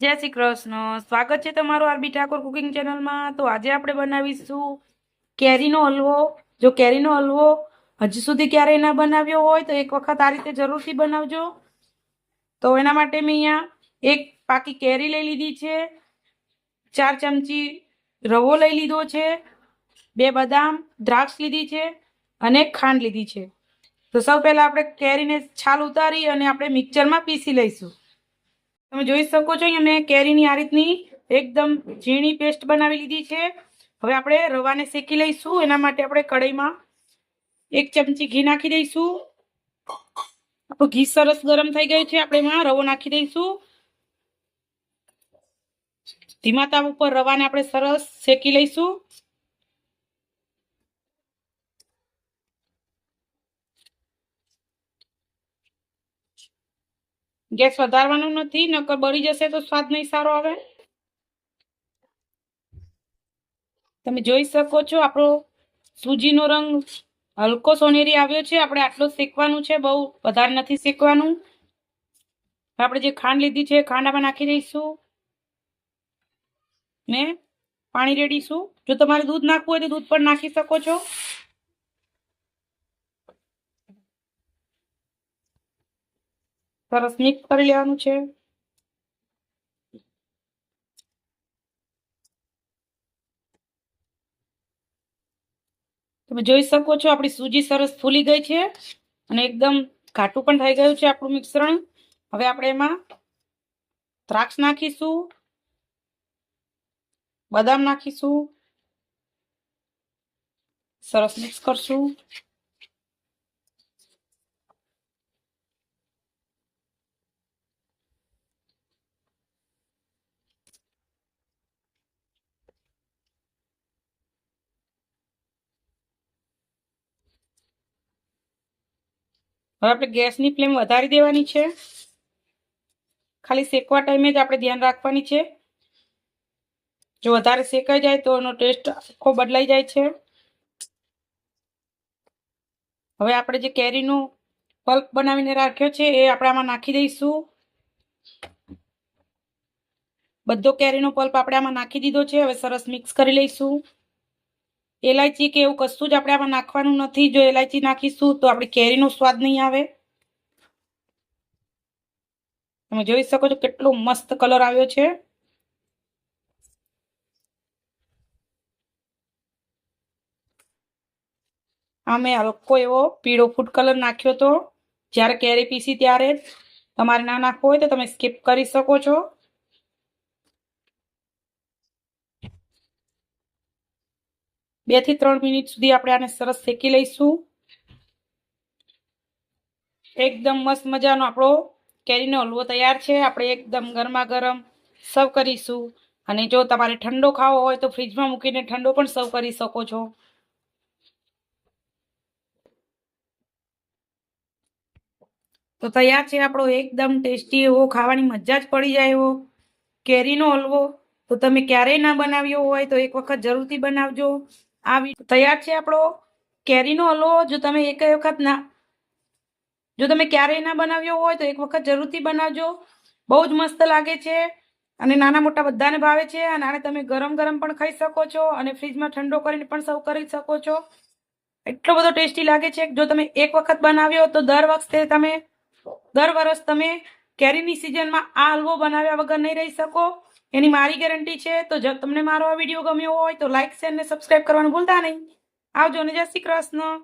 જય શ્રી કૃષ્ણ। સ્વાગત છે તમારું આરબી ઠાકોર કુકિંગ ચેનલમાં। તો આજે આપણે બનાવીશું કેરીનો હલવો। જો કેરીનો હલવો હજી સુધી ક્યારેય ના બનાવ્યો હોય તો એક વખત આ રીતે જરૂરથી બનાવજો। તો એના માટે મેં અહીંયા એક પાકી કેરી લઈ લીધી છે, 4 ચમચી રવો લઈ લીધો છે, 2 બદામ દ્રાક્ષ લીધી છે અને ખાંડ લીધી છે। તો સૌ પહેલા આપણે કેરીને છાલ ઉતારી અને આપણે મિક્સરમાં પીસી લઈશું। તમે જોઈ શકો છો અહીંયા મેં કેરીની આ રીતની એકદમ ઝીણી પેસ્ટ બનાવી લીધી છે। હવે આપણે રવાને શેકી લઈશું। એના માટે આપણે કઢાઈમાં 1 ચમચી ઘી નાખી દઈશું। આપણું ઘી સરસ ગરમ થઈ ગયું છે। આપણે એમાં રવો નાખી દઈશું। ધીમા તાપ ઉપર રવાને આપણે સરસ શેકી લઈશું। ગેસ વધારવાનો નથી, નકર બળી જશે તો સ્વાદ નહીં સારો આવે। તમે જોઈ શકો છો આપણો સૂજીનો રંગ હલકો સોનેરી આવ્યો છે। આપણે આટલો શેકવાનું છે, બહુ વધારે નથી શેકવાનું। આપણે જે ખાંડ લીધી છે ખાંડ આમાં નાખી દઈશું ને પાણી રેડીશું। જો તમારે દૂધ નાખવું હોય તો દૂધ પણ નાખી શકો છો। સરસ મિક્સ કરી લેવાનું છે। તમે જોઈ શકો છો આપણી સૂજી સરસ ફૂલી ગઈ છે અને એકદમ ઘાટું પણ થઈ ગયું છે આપણું મિશ્રણ। હવે આપણે એમાં દ્રાક્ષ નાખીશું, બદામ નાખીશું, સરસ મિક્સ કરશું। હવે આપણે ગેસની ફ્લેમ વધારી દેવાની છે। ખાલી શેકવા ટાઈમે જ આપણે ધ્યાન રાખવાની છે। જો વધારે શેકાઈ જાય તો એનો ટેસ્ટ આખો બદલાઈ જાય છે। હવે આપણે જે કેરીનો પલ્પ બનાવીને રાખ્યો છે એ આપણે આમાં નાખી દઈશું। બધો કેરીનો પલ્પ આપણે આમાં નાખી દીધો છે। હવે સરસ મિક્સ કરી લઈશું। એલાયચી કે એવું કશું જ આપણે આમાં નાખવાનું નથી। જો એલાયચી નાખીશું તો આપણી કેરીનો સ્વાદ નહીં આવે। તમે જોઈ શકો છો કેટલો મસ્ત કલર આવ્યો છે। આ મેં હલકો એવો પીળો ફૂડ કલર નાખ્યો હતો જ્યારે કેરી પીસી ત્યારે। તમારે ના નાખવો હોય તો તમે સ્કીપ કરી શકો છો। 2 થી 3 મિનિટ સુધી આપણે આને સરસ શેકી લઈશું। એકદમ મસ્ત મજાનો આપણો કેરીનો હલવો તૈયાર છે। આપણે એકદમ ગરમા ગરમ સર્વ કરીશું। અને જો તમારે ઠંડો ખાવો હોય તો ફ્રીજમાં મૂકીને ઠંડો પણ સર્વ કરી શકો છો। તો તૈયાર છે આપણો એકદમ ટેસ્ટી એવો, ખાવાની મજા જ પડી જાય એવો કેરીનો હલવો। તો તમે ક્યારેય ના બનાવ્યો હોય તો એક વખત જરૂરથી બનાવજો। આ તૈયાર છે આપણો કેરીનો હલવો। જો તમે એક વખત ના જો તમે ક્યારેય ના બનાવ્યો હોય તો એક વખત જરૂરથી બનાવજો। બહુ જ મસ્ત લાગે છે અને નાના મોટા બધાને ભાવે છે। અને આને તમે ગરમ ગરમ પણ ખાઈ શકો છો અને ફ્રીજમાં ઠંડો કરીને પણ સર્વ કરી શકો છો। એટલો બધો ટેસ્ટી લાગે છે। જો તમે એક વખત બનાવ્યો તો દર વર્ષ તમે કેરીની સિઝનમાં આ હલવો બનાવ્યા વગર નહીં રહી શકો, એની મારી ગેરંટી છે। તો જો તમને મારો આ વિડીયો ગમ્યો હોય તો લાઈક, શેર ને સબસ્ક્રાઈબ કરવાનું ભૂલતા નહીં। આવજો ને જય શ્રી કૃષ્ણ।